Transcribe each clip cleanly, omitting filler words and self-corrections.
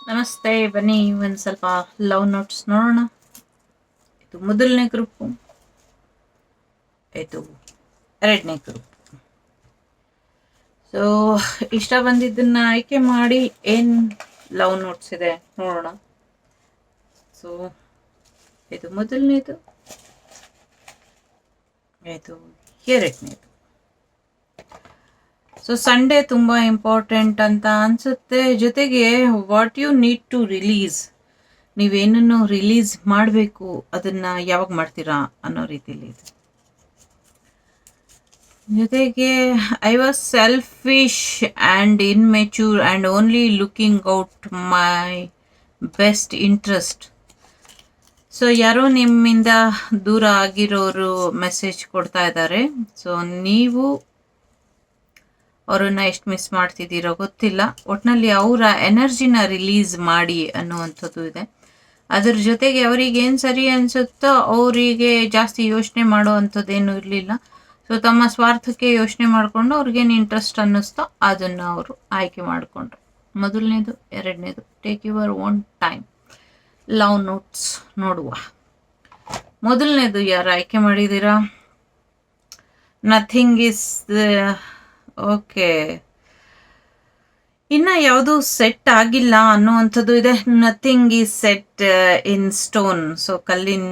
ನಮಸ್ತೆ, ಬನ್ನಿ ಒಂದು ಸ್ವಲ್ಪ ಲವ್ ನೋಟ್ಸ್ ನೋಡೋಣ. ಇದು ಮೊದಲನೇ ಗ್ರೂಪು, ಇದು ಎರಡನೇ ಗ್ರೂಪ್. ಸೊ ಇಷ್ಟ ಬಂದಿದ್ದನ್ನ ಆಯ್ಕೆ ಮಾಡಿ ಏನು ಲವ್ ನೋಟ್ಸ್ ಇದೆ ನೋಡೋಣ. ಸೊ ಇದು ಮೊದಲನೇದು, ಇದು ಎರಡನೇದು. ಸೊ ಸಂಡೇ ತುಂಬ ಇಂಪಾರ್ಟೆಂಟ್ ಅಂತ ಅನಿಸುತ್ತೆ. ಜೊತೆಗೆ what you need to release, ನೀವೇನನ್ನು ರಿಲೀಸ್ ಮಾಡಬೇಕು ಅದನ್ನು ಯಾವಾಗ ಮಾಡ್ತೀರಾ ಅನ್ನೋ ರೀತಿಯಲ್ಲಿ ಇದೆ. ಜೊತೆಗೆ I was selfish and immature and only looking out my best interest. So ಯಾರೋ ನಿಮ್ಮಿಂದ ದೂರ ಆಗಿರೋರು ಮೆಸೇಜ್ ಕೊಡ್ತಾ ಇದ್ದಾರೆ. ಸೊ ನೀವು ಅವರನ್ನು ಎಷ್ಟು ಮಿಸ್ ಮಾಡ್ತಿದ್ದೀರೋ ಗೊತ್ತಿಲ್ಲ. ಒಟ್ಟಿನಲ್ಲಿ ಅವರ ಎನರ್ಜಿನ ರಿಲೀಸ್ ಮಾಡಿ ಅನ್ನುವಂಥದ್ದು ಇದೆ. ಅದ್ರ ಜೊತೆಗೆ ಅವರಿಗೆ ಏನು ಸರಿ ಅನಿಸುತ್ತೋ ಅವರಿಗೆ ಜಾಸ್ತಿ ಯೋಚನೆ ಮಾಡೋ ಅಂಥದ್ದೇನೂ ಇರಲಿಲ್ಲ. ಸೊ ತಮ್ಮ ಸ್ವಾರ್ಥಕ್ಕೆ ಯೋಚನೆ ಮಾಡಿಕೊಂಡು ಅವ್ರಿಗೇನು ಇಂಟ್ರೆಸ್ಟ್ ಅನ್ನಿಸ್ತೋ ಅದನ್ನು ಅವರು ಆಯ್ಕೆ ಮಾಡಿಕೊಂಡ್ರು. ಮೊದಲನೇದು, ಎರಡನೇದು. Take your own time. Love notes ನೋಡುವ. ಮೊದಲನೇದು ಯಾರು ಆಯ್ಕೆ ಮಾಡಿದ್ದೀರಾ? Nothing is okay. ಇನ್ನು ಯಾವುದು ಸೆಟ್ ಆಗಿಲ್ಲ ಅನ್ನುವಂಥದ್ದು ಇದೆ. Nothing is set in stone. So ಕಲ್ಲಿನ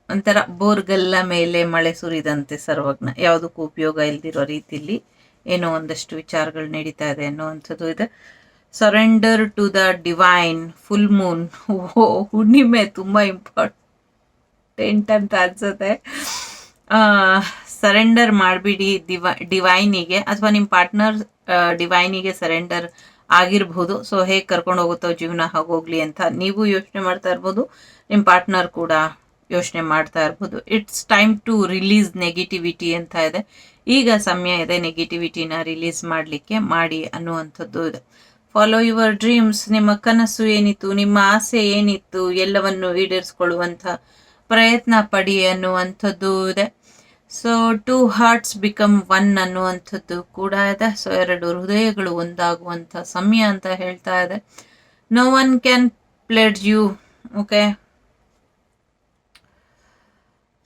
ಒಂಥರ ಬೋರ್ಗಲ್ಲ ಮೇಲೆ ಮಳೆ ಸುರಿದಂತೆ ಸರ್ವಜ್ಞ, ಯಾವುದಕ್ಕೂ ಉಪಯೋಗ ಇಲ್ದಿರೋ ರೀತಿಯಲ್ಲಿ ಏನೋ ಒಂದಷ್ಟು ವಿಚಾರಗಳು ನಡೀತಾ ಇದೆ ಅನ್ನುವಂಥದ್ದು ಇದೆ. Surrender to the divine. Full moon, ಹುಣ್ಣಿಮೆ ತುಂಬ ಇಂಪಾರ್ಟೆಂಟ್ ಅಂತ ಅನ್ಸುತ್ತೆ. ಸರೆಂಡರ್ ಮಾಡಿಬಿಡಿ ಡಿವೈನಿಗೆ, ಅಥವಾ ನಿಮ್ಮ ಪಾರ್ಟ್ನರ್ ಡಿವೈನಿಗೆ ಸರೆಂಡರ್ ಆಗಿರ್ಬೋದು. ಸೊ ಹೇಗೆ ಕರ್ಕೊಂಡು ಹೋಗುತ್ತೋ ಜೀವನ ಹಾಗೋಗ್ಲಿ ಅಂತ ನೀವು ಯೋಚನೆ ಮಾಡ್ತಾ ಇರ್ಬೋದು, ನಿಮ್ಮ ಪಾರ್ಟ್ನರ್ ಕೂಡ ಯೋಚನೆ ಮಾಡ್ತಾ ಇರ್ಬೋದು. It's time to release negativity ಅಂತ ಇದೆ. ಈಗ ಸಮಯ ಇದೆ ನೆಗೆಟಿವಿಟಿನ ರಿಲೀಸ್ ಮಾಡಲಿಕ್ಕೆ, ಮಾಡಿ ಅನ್ನುವಂಥದ್ದು ಇದೆ. Follow your dreams. ನಿಮ್ಮ ಕನಸು ಏನಿತ್ತು, ನಿಮ್ಮ ಆಸೆ ಏನಿತ್ತು, ಎಲ್ಲವನ್ನು ಈಡೇರಿಸ್ಕೊಳ್ಳುವಂಥ ಪ್ರಯತ್ನ ಪಡಿ ಅನ್ನುವಂಥದ್ದು ಇದೆ. So two hearts become one ಅನ್ನುವಂಥದ್ದು ಕೂಡ ಇದೆ. ಸೊ ಎರಡು ಹೃದಯಗಳು ಒಂದಾಗುವಂಥ ಸಮಯ ಅಂತ ಹೇಳ್ತಾ ಇದೆ. No one can pledge you. Okay.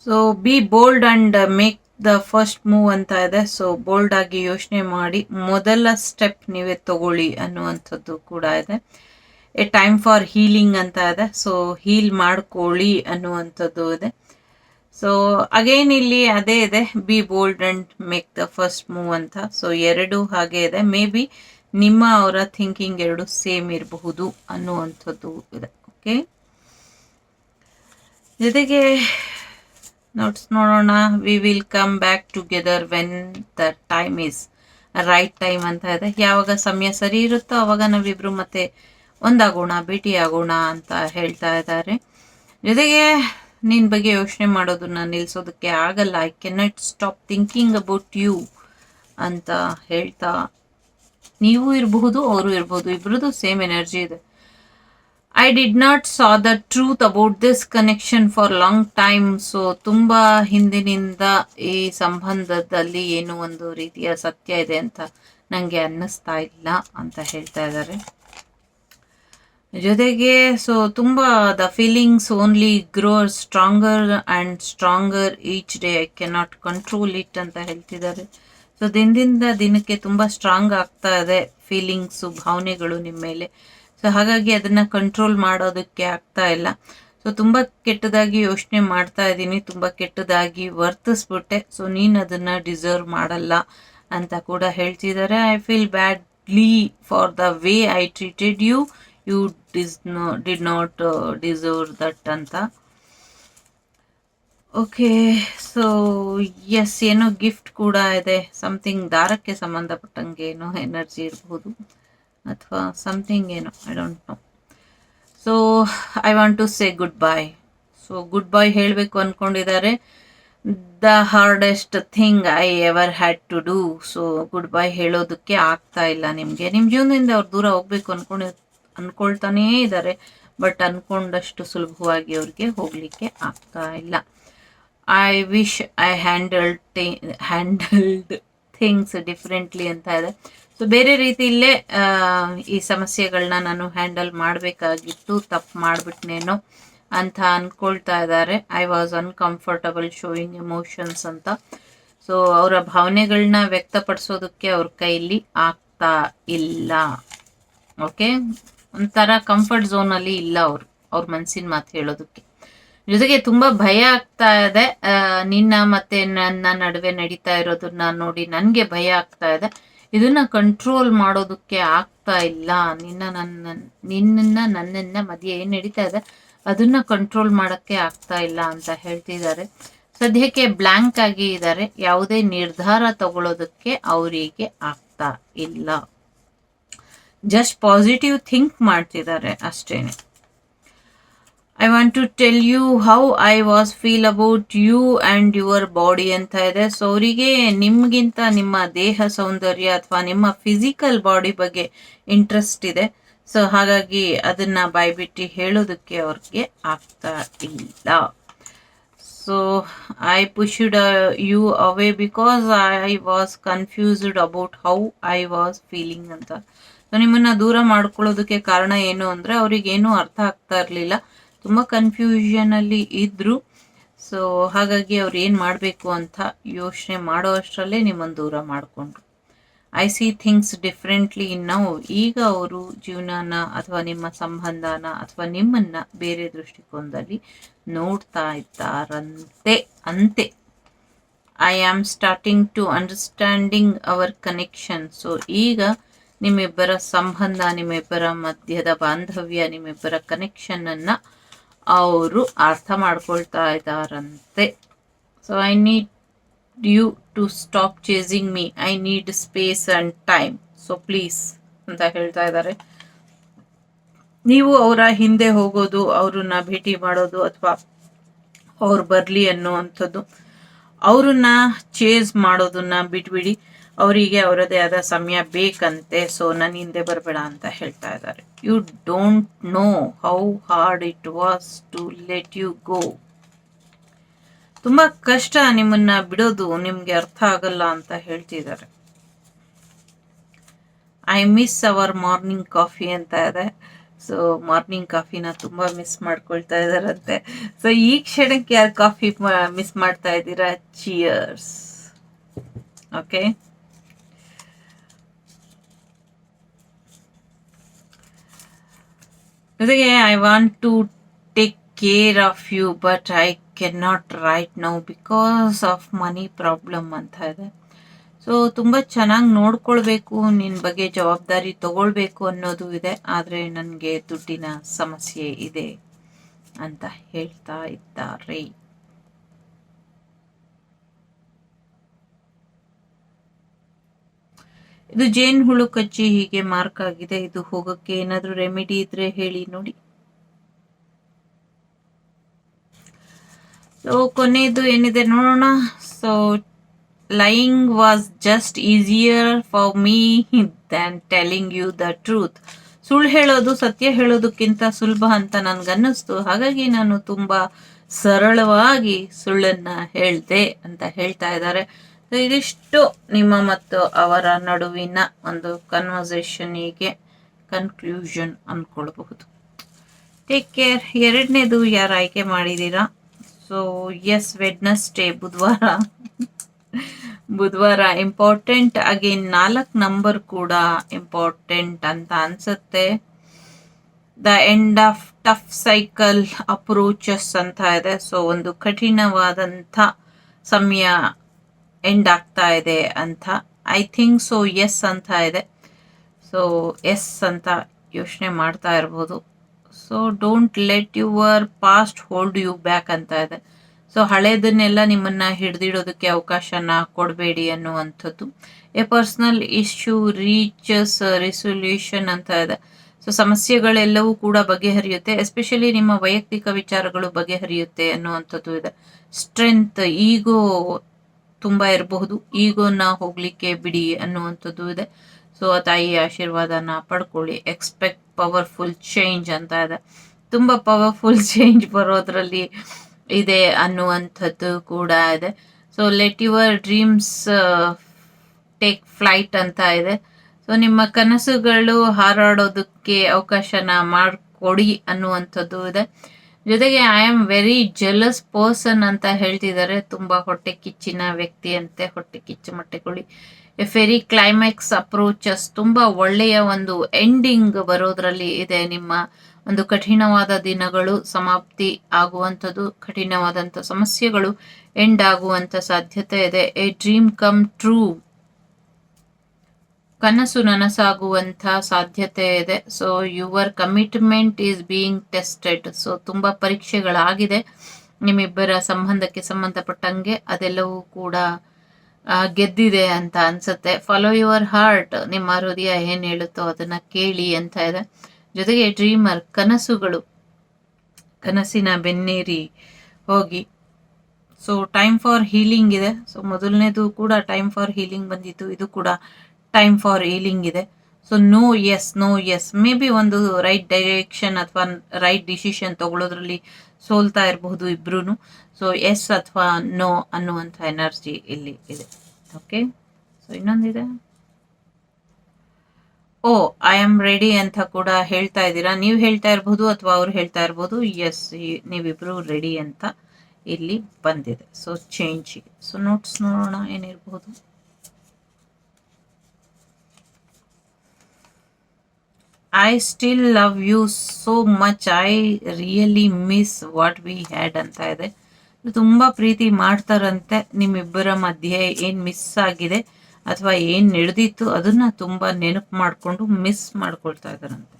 So be bold and make the first move ಅಂತ ಇದೆ. ಸೊ ಬೋಲ್ಡ್ ಆಗಿ ಯೋಚನೆ ಮಾಡಿ ಮೊದಲ ಸ್ಟೆಪ್ ನೀವೇ ತಗೊಳ್ಳಿ ಅನ್ನುವಂಥದ್ದು ಕೂಡ ಇದೆ. ಎ ಟೈಮ್ ಫಾರ್ ಹೀಲಿಂಗ್ ಅಂತ ಇದೆ. ಸೊ ಹೀಲ್ ಮಾಡ್ಕೊಳ್ಳಿ ಅನ್ನುವಂಥದ್ದು ಇದೆ. ಸೊ ಅಗೇನ್ ಇಲ್ಲಿ ಅದೇ ಇದೆ, B bold and make the first move ಅಂತ. ಸೊ ಎರಡು ಹಾಗೆ ಇದೆ. ಮೇ ಬಿ ನಿಮ್ಮ ಅವರ ಥಿಂಕಿಂಗ್ ಎರಡು ಸೇಮ್ ಇರಬಹುದು ಅನ್ನುವಂಥದ್ದು ಇದೆ. ಓಕೆ. ಜೊತೆಗೆ ನೋಟ್ಸ್ ನೋಡೋಣ. We will come back together when the time is right time ಅಂತ ಇದೆ. ಯಾವಾಗ ಸಮಯ ಸರಿ ಇರುತ್ತೋ ಅವಾಗ ನಾವಿಬ್ರು ಮತ್ತೆ ಒಂದಾಗೋಣ, ಭೇಟಿ ಆಗೋಣ ಅಂತ ಹೇಳ್ತಾ ಇದ್ದಾರೆ. ಜೊತೆಗೆ ನಿನ್ನ ಬಗ್ಗೆ ಯೋಚನೆ ಮಾಡೋದನ್ನ ನಿಲ್ಲಿಸೋದಕ್ಕೆ ಆಗಲ್ಲ. I cannot stop thinking about you ಅಂತ ಹೇಳ್ತಾ, ನೀವು ಇರಬಹುದು, ಅವರು ಇರಬಹುದು, ಇಬ್ಬರದು ಸೇಮ್ ಎನರ್ಜಿ ಇದೆ. I did not saw the truth about this connection for long time. So ತುಂಬ ಹಿಂದಿನಿಂದ ಈ ಸಂಬಂಧದಲ್ಲಿ ಏನು ಒಂದು ರೀತಿಯ ಸತ್ಯ ಇದೆ ಅಂತ ನನಗೆ ಅನ್ನಿಸ್ತಾ ಇಲ್ಲ ಅಂತ ಹೇಳ್ತಾ ಇದ್ದಾರೆ. ಜೊತೆಗೆ ಸೊ ತುಂಬ the feelings only grow stronger and stronger each day. I cannot control it ಅಂತ ಹೇಳ್ತಿದ್ದಾರೆ. ಸೊ ದಿನದಿಂದ ದಿನಕ್ಕೆ ತುಂಬ ಸ್ಟ್ರಾಂಗ್ ಆಗ್ತಾ ಇದೆ ಫೀಲಿಂಗ್ಸು, ಭಾವನೆಗಳು ನಿಮ್ಮ ಮೇಲೆ. ಸೊ ಹಾಗಾಗಿ ಅದನ್ನು ಕಂಟ್ರೋಲ್ ಮಾಡೋದಕ್ಕೆ ಆಗ್ತಾ ಇಲ್ಲ. ಸೊ ತುಂಬ ಕೆಟ್ಟದಾಗಿ ಯೋಚನೆ ಮಾಡ್ತಾ ಇದ್ದೀನಿ, ತುಂಬ ಕೆಟ್ಟದಾಗಿ ವರ್ತಿಸ್ಬಿಟ್ಟೆ. ಸೊ ನೀನು ಅದನ್ನು ಡಿಸರ್ವ್ ಮಾಡಲ್ಲ ಅಂತ ಕೂಡ ಹೇಳ್ತಿದ್ದಾರೆ. I feel badly for the way I treated you. You did not deserve that ಅಂತ. ಓಕೆ. ಸೊ ಎಸ್, ಏನೋ ಗಿಫ್ಟ್ ಕೂಡ ಇದೆ. ಸಮಥಿಂಗ್ ದಾರಕ್ಕೆ ಸಂಬಂಧಪಟ್ಟಂಗೆ ಏನೋ ಎನರ್ಜಿ ಇರ್ಬೋದು, ಅಥವಾ ಸಮಥಿಂಗ್ ಏನೋ, I don't know. So I want to say goodbye. So goodbye ಹೇಳಬೇಕು ಅಂದ್ಕೊಂಡಿದ್ದಾರೆ. The hardest thing I ever had to do. So goodbye ಹೇಳೋದಕ್ಕೆ ಆಗ್ತಾ ಇಲ್ಲ ನಿಮಗೆ. ನಿಮ್ಮ ಜೀವನದಿಂದ ಅವ್ರು ದೂರ ಹೋಗ್ಬೇಕು ಅನ್ಕೊಳ್ತಾನೇ ಇದ್ದಾರೆ, ಬಟ್ ಅನ್ಕೊಂಡಷ್ಟು ಸುಲಭವಾಗಿ ಅವ್ರಿಗೆ ಹೋಗಲಿಕ್ಕೆ ಆಗ್ತಾ ಇಲ್ಲ. I wish I handled things differently ಅಂತ ಇದೆ. ಸೊ ಬೇರೆ ರೀತಿಯಲ್ಲೇ ಈ ಸಮಸ್ಯೆಗಳನ್ನ ನಾನು ಹ್ಯಾಂಡಲ್ ಮಾಡಬೇಕಾಗಿತ್ತು, ತಪ್ಪು ಮಾಡಿಬಿಟ್ನೇನೋ ಅಂತ ಅಂದ್ಕೊಳ್ತಾ ಇದ್ದಾರೆ. I was uncomfortable showing emotions ಅಂತ. ಸೊ ಅವರ ಭಾವನೆಗಳನ್ನ ವ್ಯಕ್ತಪಡಿಸೋದಕ್ಕೆ ಅವ್ರ ಕೈಲಿ ಆಗ್ತಾ ಇಲ್ಲ. ಓಕೆ, ಒಂಥರ ಕಂಫರ್ಟ್ ಝೋನಲ್ಲಿ ಇಲ್ಲ ಅವರು, ಅವ್ರ ಮನಸ್ಸಿನ ಮಾತು ಹೇಳೋದಕ್ಕೆ. ಜೊತೆಗೆ ತುಂಬ ಭಯ ಆಗ್ತಾ ಇದೆ. ನಿನ್ನ ಮತ್ತೆ ನನ್ನ ನಡುವೆ ನಡೀತಾ ಇರೋದನ್ನ ನೋಡಿ ನನಗೆ ಭಯ ಆಗ್ತಾ ಇದೆ. ಇದನ್ನ ಕಂಟ್ರೋಲ್ ಮಾಡೋದಕ್ಕೆ ಆಗ್ತಾ ಇಲ್ಲ. ನನ್ನನ್ನ ಮಧ್ಯೆ ಏನು ನಡೀತಾ ಇದೆ ಅದನ್ನ ಕಂಟ್ರೋಲ್ ಮಾಡೋಕ್ಕೆ ಆಗ್ತಾ ಇಲ್ಲ ಅಂತ ಹೇಳ್ತಿದ್ದಾರೆ. ಸದ್ಯಕ್ಕೆ ಬ್ಲ್ಯಾಂಕ್ ಆಗಿ ಇದ್ದಾರೆ. ಯಾವುದೇ ನಿರ್ಧಾರ ತಗೊಳ್ಳೋದಕ್ಕೆ ಅವರಿಗೆ ಆಗ್ತಾ ಇಲ್ಲ. ಜಸ್ಟ್ ಪಾಸಿಟಿವ್ ಥಿಂಕ್ ಮಾಡ್ತಿದ್ದಾರೆ ಅಷ್ಟೇನೆ. I want to tell you how I was feel about you and your body ಅಂತ ಇದೆ. ಸೊ ಅವರಿಗೆ ನಿಮಗಿಂತ ನಿಮ್ಮ ದೇಹ ಸೌಂದರ್ಯ ಅಥವಾ ನಿಮ್ಮ ಫಿಸಿಕಲ್ ಬಾಡಿ ಬಗ್ಗೆ ಇಂಟ್ರೆಸ್ಟ್ ಇದೆ. ಸೊ ಹಾಗಾಗಿ ಅದನ್ನ ಬಾಯ್ಬಿಟ್ಟು ಹೇಳೋದಕ್ಕೆ ಅವ್ರಿಗೆ ಆಗ್ತಾ ಇಲ್ಲ. So I pushed you away because I was confused about how I was feeling ಅಂತ. ಸೊ ನಿಮ್ಮನ್ನ ದೂರ ಮಾಡ್ಕೊಳ್ಳೋದಕ್ಕೆ ಕಾರಣ ಏನು ಅಂದರೆ ಅವ್ರಿಗೇನು ಅರ್ಥ ಆಗ್ತಾ ಇರಲಿಲ್ಲ, ತುಂಬ ಕನ್ಫ್ಯೂಷನಲ್ಲಿ ಇದ್ದರು. ಸೊ ಹಾಗಾಗಿ ಅವ್ರು ಏನು ಮಾಡಬೇಕು ಅಂತ ಯೋಚನೆ ಮಾಡೋ ಅಷ್ಟರಲ್ಲೇ ನಿಮ್ಮನ್ನು ದೂರ ಮಾಡಿಕೊಂಡ್ರು. ಐ ಸಿ ಥಿಂಗ್ಸ್ ಡಿಫ್ರೆಂಟ್ಲಿ ನಾವು. ಈಗ ಅವರು ಜೀವನನ ಅಥವಾ ನಿಮ್ಮ ಸಂಬಂಧನ ಅಥವಾ ನಿಮ್ಮನ್ನ ಬೇರೆ ದೃಷ್ಟಿಕೋನದಲ್ಲಿ ನೋಡ್ತಾ ಇದ್ದಾರಂತೆ ಅಂತೆ. I am starting to understanding our connection. So ಈಗ ನಿಮ್ಮಿಬ್ಬರ ಸಂಬಂಧ, ನಿಮ್ಮಿಬ್ಬರ ಮಧ್ಯದ ಬಾಂಧವ್ಯ, ನಿಮ್ಮಿಬ್ಬರ ಕನೆಕ್ಷನನ್ನು ಅವರು ಅರ್ಥ ಮಾಡ್ಕೊಳ್ತಾ ಇದ್ದಾರಂತೆ. So I need you to stop chasing me, I need space and time, so please ಅಂತ ಹೇಳ್ತಾ ಇದ್ದಾರೆ. ನೀವು ಅವರ ಹಿಂದೆ ಹೋಗೋದು, ಅವ್ರನ್ನ ಭೇಟಿ ಮಾಡೋದು ಅಥವಾ ಅವ್ರು ಬರಲಿ ಅನ್ನುವಂಥದ್ದು, ಅವ್ರನ್ನ ಚೇಸ್ ಮಾಡೋದನ್ನ ಬಿಟ್ಬಿಡಿ. ಅವರಿಗೆ ಅವರದೇ ಆದ ಸಮಯ ಬೇಕಂತೆ. ಸೊ ನನ್ನ ಹಿಂದೆ ಬರಬೇಡ ಅಂತ ಹೇಳ್ತಾ ಇದ್ದಾರೆ. You don't know how hard it was to let you go. ತುಂಬ ಕಷ್ಟ ನಿಮ್ಮನ್ನ ಬಿಡೋದು, ನಿಮ್ಗೆ ಅರ್ಥ ಆಗಲ್ಲ ಅಂತ ಹೇಳ್ತಿದ್ದಾರೆ. I miss our morning coffee ಅಂತ ಇದೆ. ಸೊ ಮಾರ್ನಿಂಗ್ ಕಾಫಿನ ತುಂಬ ಮಿಸ್ ಮಾಡ್ಕೊಳ್ತಾ ಇದ್ದಾರಂತೆ. ಸೊ ಈ ಕ್ಷಣಕ್ಕೆ ಯಾರು ಕಾಫಿ ಮಿಸ್ ಮಾಡ್ತಾ ಇದ್ದೀರಾ, ಚಿಯರ್ಸ್. ಓಕೆ, ಜೊತೆಗೆ I want to take care of you but I can not right now because of money problem ಅಂತ ಇದೆ. ಸೊ ತುಂಬ ಚೆನ್ನಾಗಿ ನೋಡ್ಕೊಳ್ಬೇಕು, ನಿನ್ನ ಬಗ್ಗೆ ಜವಾಬ್ದಾರಿ ತಗೊಳ್ಬೇಕು ಅನ್ನೋದು ಇದೆ, ಆದರೆ ನನಗೆ ದುಡ್ಡಿನ ಸಮಸ್ಯೆ ಇದೆ ಅಂತ ಹೇಳ್ತಾ ಇದ್ದಾರೆ. ಇದು ಜೇನು ಹುಳು ಕಚ್ಚಿ ಹೀಗೆ ಮಾರ್ಕ್ ಆಗಿದೆ. ಇದು ಹೋಗಕ್ಕೆ ಏನಾದರೂ ರೆಮಿಡಿ ಇದ್ರೆ ಹೇಳಿ ನೋಡಿ. ಸೊ ಕೊನೆಯದು ಏನಿದೆ ನೋಡೋಣ. So lying was just easier for me than telling you the truth. ಸುಳ್ಳು ಹೇಳೋದು ಸತ್ಯ ಹೇಳೋದಕ್ಕಿಂತ ಸುಲಭ ಅಂತ ನನ್ಗನ್ನಿಸ್ತು, ಹಾಗಾಗಿ ನಾನು ತುಂಬಾ ಸರಳವಾಗಿ ಸುಳ್ಳನ್ನ ಹೇಳ್ದೆ ಅಂತ ಹೇಳ್ತಾ ಇದ್ದಾರೆ. ಇದಿಷ್ಟು ನಿಮ್ಮ ಮತ್ತು ಅವರ ನಡುವಿನ ಒಂದು ಕನ್ವರ್ಸೇಷನ್ಗೆ ಕನ್ಕ್ಲೂಷನ್ ಅನ್ಕೊಳ್ಬಹುದು. Take care. ಎರಡನೇದು ಯಾರು ಆಯ್ಕೆ ಮಾಡಿದ್ದೀರಾ? ಸೊ ಎಸ್, ವೆಡ್ನೆಸ್ಡೇ, ಬುಧವಾರ ಇಂಪಾರ್ಟೆಂಟ್. ಅಗೇನ್ 4 ನಂಬರ್ ಕೂಡ ಇಂಪಾರ್ಟೆಂಟ್ ಅಂತ ಅನ್ಸುತ್ತೆ. The end of tough cycle approaches ಅಂತ ಇದೆ. ಸೊ ಒಂದು ಕಠಿಣವಾದಂಥ ಸಮಯ ಎಂಡ್ ಆಗ್ತಾ ಇದೆ ಅಂತ ಐ ಥಿಂಕ್. ಸೊ ಎಸ್ ಅಂತ ಇದೆ. ಸೊ ಎಸ್ ಅಂತ ಯೋಚನೆ ಮಾಡ್ತಾ ಇರ್ಬೋದು. So don't let your past hold you back ಅಂತ ಇದೆ. ಸೊ ಹಳೇದನ್ನೆಲ್ಲ ನಿಮ್ಮನ್ನ ಹಿಡಿದಿಡೋದಕ್ಕೆ ಅವಕಾಶನ ಕೊಡಬೇಡಿ ಅನ್ನುವಂಥದ್ದು. A personal issue reaches resolution ಅಂತ ಇದೆ. ಸೊ ಸಮಸ್ಯೆಗಳೆಲ್ಲವೂ ಕೂಡ ಬಗೆಹರಿಯುತ್ತೆ, ಎಸ್ಪೆಷಲಿ ನಿಮ್ಮ ವೈಯಕ್ತಿಕ ವಿಚಾರಗಳು ಬಗೆಹರಿಯುತ್ತೆ ಅನ್ನುವಂಥದ್ದು ಇದೆ. ಸ್ಟ್ರೆಂತ್, ಈಗೋ ತುಂಬ ಇರಬಹುದು, ಈಗೋನ ಹೋಗ್ಲಿಕ್ಕೆ ಬಿಡಿ ಅನ್ನುವಂಥದ್ದು ಇದೆ. ಸೊ ತಾಯಿಯ ಆಶೀರ್ವಾದನ ಪಡ್ಕೊಳ್ಳಿ. ಎಕ್ಸ್ಪೆಕ್ಟ್ ಪವರ್ಫುಲ್ ಚೇಂಜ್ ಅಂತ ಇದೆ. ತುಂಬ ಪವರ್ಫುಲ್ ಚೇಂಜ್ ಬರೋದ್ರಲ್ಲಿ ಇದೆ ಅನ್ನುವಂಥದ್ದು ಕೂಡ ಇದೆ. So let your dreams take flight ಅಂತ ಇದೆ. ಸೊ ನಿಮ್ಮ ಕನಸುಗಳು ಹಾರಾಡೋದಕ್ಕೆ ಅವಕಾಶನ ಮಾಡಿಕೊಡಿ ಅನ್ನುವಂಥದ್ದು ಇದೆ. ಜೊತೆಗೆ I am very jealous person ಅಂತ ಹೇಳ್ತಿದ್ದಾರೆ. ತುಂಬ ಹೊಟ್ಟೆ ಕಿಚ್ಚಿನ ವ್ಯಕ್ತಿ ಅಂತೆ. ಹೊಟ್ಟೆ ಕಿಚ್ಚು ಮಟ್ಟೆಕೊಳ್ಳಿ. ಎ ಫೆರಿ ಕ್ಲೈಮ್ಯಾಕ್ಸ್ ಅಪ್ರೋಚಸ್, ತುಂಬ ಒಳ್ಳೆಯ ಒಂದು ಎಂಡಿಂಗ್ ಬರೋದ್ರಲ್ಲಿ ಇದೆ. ನಿಮ್ಮ ಒಂದು ಕಠಿಣವಾದ ದಿನಗಳು ಸಮಾಪ್ತಿ ಆಗುವಂಥದ್ದು, ಕಠಿಣವಾದಂಥ ಸಮಸ್ಯೆಗಳು ಎಂಡ್ ಆಗುವಂಥ ಸಾಧ್ಯತೆ ಇದೆ. ಎ ಡ್ರೀಮ್ ಕಮ್ ಟ್ರೂ, ಕನಸು ನನಸಾಗುವಂಥ ಸಾಧ್ಯತೆ ಇದೆ. So your commitment is being tested. So ತುಂಬ ಪರೀಕ್ಷೆಗಳಾಗಿದೆ ನಿಮ್ಮಿಬ್ಬರ ಸಂಬಂಧಕ್ಕೆ ಸಂಬಂಧಪಟ್ಟಂಗೆ, ಅದೆಲ್ಲವೂ ಕೂಡ ಗೆದ್ದಿದೆ ಅಂತ ಅನ್ಸುತ್ತೆ. ಫಾಲೋ ಯುವರ್ ಹಾರ್ಟ್, ನಿಮ್ಮ ಹೃದಯ ಏನು ಹೇಳುತ್ತೋ ಅದನ್ನ ಕೇಳಿ ಅಂತ ಇದೆ. ಜೊತೆಗೆ ಡ್ರೀಮರ್, ಕನಸುಗಳು, ಕನಸಿನ ಬೆನ್ನೇರಿ ಹೋಗಿ. ಸೊ ಟೈಮ್ ಫಾರ್ ಹೀಲಿಂಗ್ ಇದೆ. ಸೊ ಮೊದಲನೇದು ಕೂಡ ಟೈಮ್ ಫಾರ್ ಹೀಲಿಂಗ್ ಬಂದಿತ್ತು, ಇದು ಕೂಡ ಟೈಮ್ ಫಾರ್ ಹೀಲಿಂಗ್ ಇದೆ. So no yes, maybe ಒಂದು ರೈಟ್ ಡೈರೆಕ್ಷನ್ ಅಥವಾ ರೈಟ್ ಡಿಸಿಷನ್ ತಗೊಳ್ಳೋದ್ರಲ್ಲಿ ಸೋಲ್ತಾ ಇರಬಹುದು ಇಬ್ರು. ಸೊ ಎಸ್ ಅಥವಾ ನೋ ಅನ್ನುವಂಥ ಎನರ್ಜಿ ಇಲ್ಲಿ ಇದೆ. ಓಕೆ, ಸೊ ಇನ್ನೊಂದಿದೆ, ಓ ಐ ಆಮ್ ರೆಡಿ ಅಂತ ಕೂಡ ಹೇಳ್ತಾ ಇದ್ದೀರಾ. ನೀವು ಹೇಳ್ತಾ ಇರ್ಬೋದು ಅಥವಾ ಅವ್ರು ಹೇಳ್ತಾ ಇರ್ಬೋದು. ಎಸ್, ನೀವಿಬ್ರು ರೆಡಿ ಅಂತ ಇಲ್ಲಿ ಬಂದಿದೆ. So change. ಸೊ ನೋಟ್ಸ್ ನೋಡೋಣ ಏನಿರ್ಬೋದು. I still love you so much, I really miss what we had ಅಂತ ಇದೆ. ತುಂಬ ಪ್ರೀತಿ ಮಾಡ್ತಾರಂತೆ. ನಿಮ್ಮಿಬ್ಬರ ಮಧ್ಯೆ ಏನು ಮಿಸ್ ಆಗಿದೆ ಅಥವಾ ಏನು ನಡೆದಿತ್ತು ಅದನ್ನ ತುಂಬ ನೆನಪು ಮಾಡಿಕೊಂಡು ಮಿಸ್ ಮಾಡ್ಕೊಳ್ತಾ ಇದ್ದಾರಂತೆ.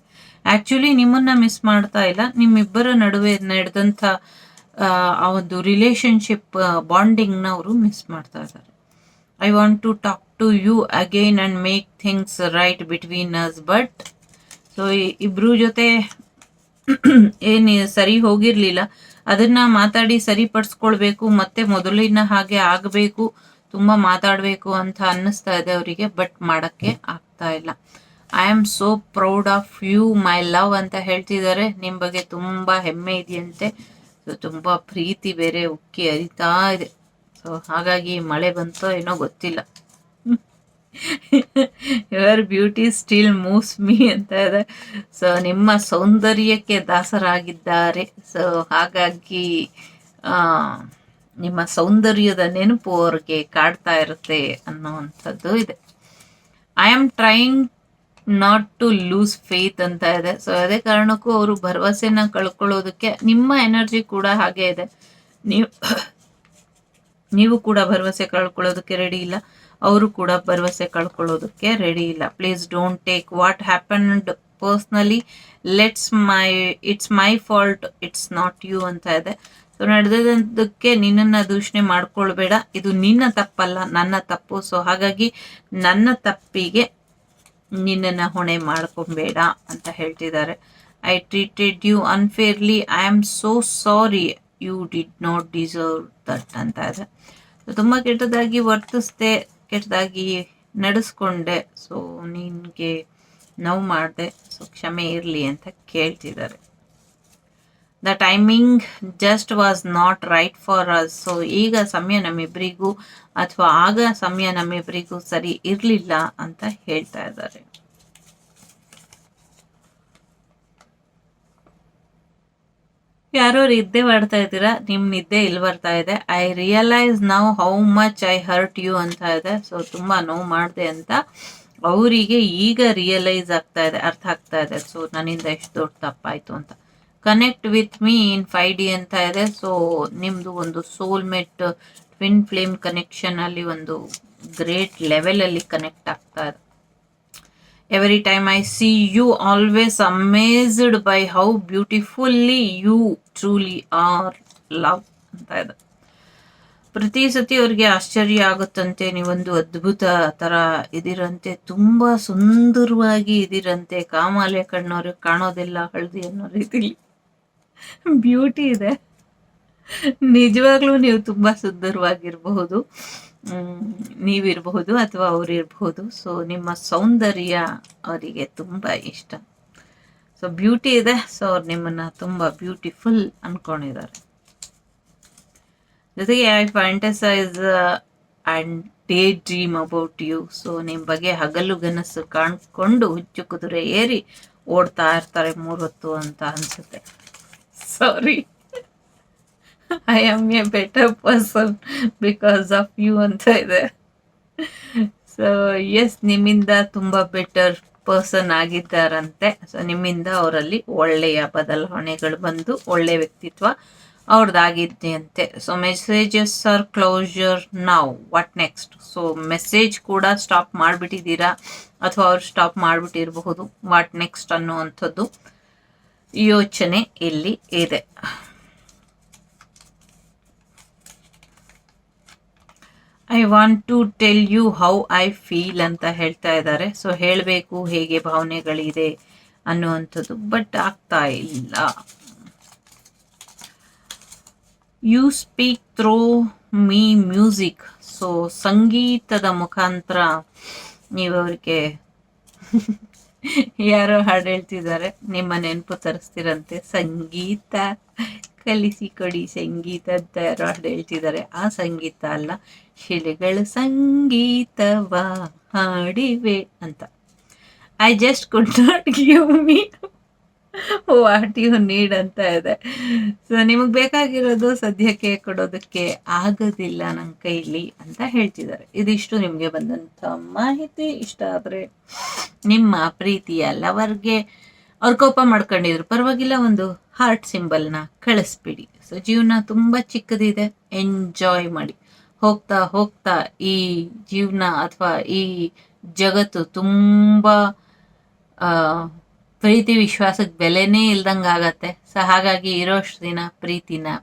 ಆ್ಯಕ್ಚುಲಿ ನಿಮ್ಮನ್ನ ಮಿಸ್ ಮಾಡ್ತಾ ಇಲ್ಲ, ನಿಮ್ಮಿಬ್ಬರ ನಡುವೆ ನಡೆದಂಥ ಆ ಒಂದು ರಿಲೇಶನ್ಶಿಪ್ ಬಾಂಡಿಂಗ್ನ ಅವರು ಮಿಸ್ ಮಾಡ್ತಾ ಇದ್ದಾರೆ. I want to talk to you again and make things right between us. But so ಇಬ್ರು ಜೊತೆ ಏನು ಸರಿ ಹೋಗಿರ್ಲಿಲ್ಲ ಅದನ್ನ ಮಾತಾಡಿ ಸರಿಪಡಿಸ್ಕೊಳ್ಬೇಕು, ಮತ್ತೆ ಮೊದಲಿನ ಹಾಗೆ ಆಗಬೇಕು, ತುಂಬ ಮಾತಾಡಬೇಕು ಅಂತ ಅನ್ನಿಸ್ತಾ ಇದೆ ಅವರಿಗೆ. ಬಟ್ ಮಾಡೋಕ್ಕೆ ಆಗ್ತಾ ಇಲ್ಲ. I am so proud of you my love ಅಂತ ಹೇಳ್ತಿದ್ದಾರೆ. ನಿಮ್ಮ ಬಗ್ಗೆ ತುಂಬ ಹೆಮ್ಮೆ ಇದೆಯಂತೆ. ಸೊ ತುಂಬ ಪ್ರೀತಿ ಬೇರೆ ಉಕ್ಕಿ ಹರಿತಾ ಇದೆ. ಸೊ ಹಾಗಾಗಿ ಮಳೆ ಬಂತೋ ಏನೋ ಗೊತ್ತಿಲ್ಲ. Your beauty still moves me ಅಂತ ಇದೆ. ಸೊ ನಿಮ್ಮ ಸೌಂದರ್ಯಕ್ಕೆ ದಾಸರಾಗಿದ್ದಾರೆ. ಸೊ ಹಾಗಾಗಿ ನಿಮ್ಮ ಸೌಂದರ್ಯದ ನೆನಪು ಅವ್ರಿಗೆ ಕಾಡ್ತಾ ಇರುತ್ತೆ ಅನ್ನೋವಂಥದ್ದು ಇದೆ. I am trying not to lose faith ಅಂತ ಇದೆ. ಸೊ ಅದೇ ಕಾರಣಕ್ಕೂ ಅವರು ಭರವಸೆನ ಕಳ್ಕೊಳ್ಳೋದಕ್ಕೆ, ನಿಮ್ಮ ಎನರ್ಜಿ ಕೂಡ ಹಾಗೆ ಇದೆ. ನೀವು ಕೂಡ ಭರವಸೆ ಕಳ್ಕೊಳ್ಳೋದಕ್ಕೆ ರೆಡಿ ಇಲ್ಲ, ಅವರು ಕೂಡ ಭರವಸೆ ಕಳ್ಕೊಳ್ಳೋದಕ್ಕೆ ರೆಡಿ ಇಲ್ಲ. Please don't take what happened personally, it's my fault, it's not you ಅಂತ ಇದೆ. ಸೊ ನಡೆದದಕ್ಕೆ ನಿನ್ನನ್ನು ದೂಷಣೆ ಮಾಡ್ಕೊಳ್ಬೇಡ, ಇದು ನಿನ್ನ ತಪ್ಪಲ್ಲ, ನನ್ನ ತಪ್ಪು. ಸೊ ಹಾಗಾಗಿ ನನ್ನ ತಪ್ಪಿಗೆ ನಿನ್ನನ್ನು ಹೊಣೆ ಮಾಡ್ಕೊಬೇಡ ಅಂತ ಹೇಳ್ತಿದ್ದಾರೆ. I treated you unfairly, I am so sorry, you did not deserve that ಅಂತ ಇದೆ. ತುಂಬ ಕೆಟ್ಟದಾಗಿ ವರ್ತಿಸ್ದೆ, ಕೆಟ್ಟದಾಗಿ ನಡೆಸ್ಕೊಂಡೆ, ಸೊ ನಿನಗೆ ನೋವು ಮಾಡಿದೆ, ಸೊ ಕ್ಷಮೆ ಇರಲಿ ಅಂತ ಕೇಳ್ತಿದ್ದಾರೆ. The timing just was not right for us. So ಈಗ ಸಮಯ ನಮ್ಮಿಬ್ಬರಿಗೂ ಅಥವಾ ಆಗ ಸಮಯ ನಮ್ಮಿಬ್ಬರಿಗೂ ಸರಿ ಇರಲಿಲ್ಲ ಅಂತ ಹೇಳ್ತಾ ಇದ್ದಾರೆ. ಯಾರೋ ನಿದ್ದೆ ಮಾಡ್ತಾ ಇದ್ದೀರಾ, ನಿಮ್ಮ ನಿದ್ದೆ ಇಲ್ಲಿ ಬರ್ತಾ ಇದೆ. I realise now how much I hurt you ಅಂತ ಇದೆ. ಸೊ ತುಂಬ ನೋವು ಮಾಡಿದೆ ಅಂತ ಅವರಿಗೆ ಈಗ ರಿಯಲೈಸ್ ಆಗ್ತಾ ಇದೆ, ಅರ್ಥ ಆಗ್ತಾ ಇದೆ. ಸೊ ನನ್ನಿಂದ ಎಷ್ಟು ದೊಡ್ಡ ತಪ್ಪಾಯಿತು ಅಂತ. Connect with me in 5D ಅಂತ ಇದೆ. ಸೊ ನಿಮ್ಮದು ಒಂದು ಸೋಲ್ಮೇಟ್ ಟ್ವಿನ್ ಫ್ಲೇಮ್ ಕನೆಕ್ಷನ್ ಅಲ್ಲಿ ಒಂದು ಗ್ರೇಟ್ ಲೆವೆಲಲ್ಲಿ ಕನೆಕ್ಟ್ ಆಗ್ತಾ ಇದೆ. Every time I see you always amazed by how beautifully you truly are love ಅಂತ ಇದೆ. ಪ್ರತಿ ಸತಿ ಅವ್ರಿಗೆ ಆಶ್ಚರ್ಯ ಆಗುತ್ತಂತೆ, ನೀವೊಂದು ಅದ್ಭುತ ಥರ ಇದಿರಂತೆ, ತುಂಬ ಸುಂದರವಾಗಿ ಇದಿರಂತೆ, ಕಾಮಾಲೆ ಕಣ್ಣವ್ರಿಗೆ ಕಾಣೋದೆಲ್ಲ ಹಳದಿ ಅನ್ನೋ ರೀತಿಲಿ ಬ್ಯೂಟಿ ಇದೆ. ನಿಜವಾಗ್ಲೂ ನೀವು ತುಂಬ ಸುಂದರವಾಗಿರಬಹುದು, ನೀವಿರಬಹುದು ಅಥವಾ ಅವರಿರಬಹುದು. ಸೊ ನಿಮ್ಮ ಸೌಂದರ್ಯ ಅವರಿಗೆ ತುಂಬ ಇಷ್ಟ. ಸೊ ಬ್ಯೂಟಿ ಇದೆ. ಸೊ ಅವ್ರು ನಿಮ್ಮನ್ನು ತುಂಬ ಬ್ಯೂಟಿಫುಲ್ ಅಂದ್ಕೊಂಡಿದ್ದಾರೆ. ಜೊತೆಗೆ I fantasize and daydream about you. So ನಿಮ್ಮ ಬಗ್ಗೆ ಹಗಲು ಗನಸು ಕಾಣ್ಕೊಂಡು ಹುಚ್ಚು ಕುದುರೆ ಏರಿ ಓಡ್ತಾ ಇರ್ತಾರೆ 3 ಹೊತ್ತು ಅಂತ ಅನ್ಸುತ್ತೆ. Sorry, I am a better person because of you ಅಂತ ಇದೆ. ಸೊ ಎಸ್, ನಿಮ್ಮಿಂದ ತುಂಬ ಬೆಟರ್ ಪರ್ಸನ್ ಆಗಿದ್ದಾರಂತೆ. ಸೊ ನಿಮ್ಮಿಂದ ಅವರಲ್ಲಿ ಒಳ್ಳೆಯ ಬದಲಾವಣೆಗಳು ಬಂದು ಒಳ್ಳೆಯ ವ್ಯಕ್ತಿತ್ವ ಅವ್ರದ್ದಾಗಿದೆಯಂತೆ. So messages are closer now, what next? So message ಕೂಡ ಸ್ಟಾಪ್ ಮಾಡಿಬಿಟ್ಟಿದ್ದೀರಾ ಅಥವಾ ಅವ್ರು ಸ್ಟಾಪ್ ಮಾಡಿಬಿಟ್ಟಿರಬಹುದು. ವಾಟ್ ನೆಕ್ಸ್ಟ್ ಅನ್ನುವಂಥದ್ದು ಯೋಚನೆ ಇಲ್ಲಿ ಇದೆ. I want to tell you how I feel ಅಂತ ಹೇಳ್ತಾ ಇದ್ದಾರೆ. ಸೊ ಹೇಳಬೇಕು ಹೇಗೆ ಭಾವನೆಗಳಿದೆ ಅನ್ನುವಂಥದ್ದು, ಬಟ್ ಆಗ್ತಾ ಇಲ್ಲ. You speak through me music. So ಸಂಗೀತದ ಮುಖಾಂತರ ನೀವು ಅವ್ರಿಗೆ ಯಾರೋ ಹಾಡು ಹೇಳ್ತಿದ್ದಾರೆ, ನಿಮ್ಮ ನೆನಪು ತರಿಸ್ತಿರಂತೆ. ಸಂಗೀತ ಕಲಿಸಿಕೊಡಿ ಸಂಗೀತ ಅಂತ ಯಾರೋ ಹಾಡು ಹೇಳ್ತಿದ್ದಾರೆ. ಆ ಸಂಗೀತ ಅಲ್ಲ, ಶಿಲೆಗಳು ಸಂಗೀತವ ಹಾಡಿವೆ ಅಂತ. I just could not give me what you need ಅಂತ ಇದೆ. ಸೊ ನಿಮಗೆ ಬೇಕಾಗಿರೋದು ಸದ್ಯಕ್ಕೆ ಕೊಡೋದಕ್ಕೆ ಆಗೋದಿಲ್ಲ ನನ್ನ ಕೈಲಿ ಅಂತ ಹೇಳ್ತಿದ್ದಾರೆ. ಇದಿಷ್ಟು ನಿಮಗೆ ಬಂದಂಥ ಮಾಹಿತಿ. ಇಷ್ಟ ಆದರೆ ನಿಮ್ಮ ಪ್ರೀತಿಯ ಲವರ್ಗೆ ಅವ್ರು ಕೋಪ ಮಾಡ್ಕೊಂಡಿದ್ರು ಪರವಾಗಿಲ್ಲ, ಒಂದು ಹಾರ್ಟ್ ಸಿಂಬಲ್ನ ಕಳಿಸ್ಬಿಡಿ. ಸೊ ಜೀವನ ತುಂಬ ಚಿಕ್ಕದಿದೆ, ಎಂಜಾಯ್ ಮಾಡಿ. ಹೋಗ್ತಾ ಹೋಗ್ತಾ ಈ ಜೀವನ ಅಥವಾ ಈ ಜಗತ್ತು ತುಂಬ ಪ್ರೀತಿ ವಿಶ್ವಾಸಕ್ಕೆ ಬೆಲೆನೇ ಇಲ್ದಂಗೆ ಆಗತ್ತೆ. ಸೊ ಹಾಗಾಗಿ ಇರೋಷ್ಟು ದಿನ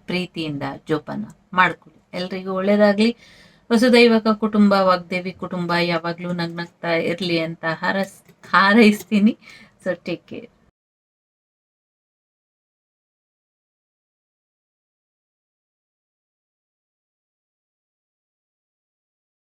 ಪ್ರೀತಿಯಿಂದ ಜೋಪಾನ ಮಾಡ್ಕೊಳ್ಳಿ. ಎಲ್ರಿಗೂ ಒಳ್ಳೇದಾಗಲಿ. ವಸುದೈವಕ ಕುಟುಂಬ, ವಾಗ್ದೇವಿ ಕುಟುಂಬ ಯಾವಾಗಲೂ ನಗ್ನಗ್ತಾ ಇರಲಿ ಅಂತ ಹಾರೈಸ್ತೀನಿ. So take care.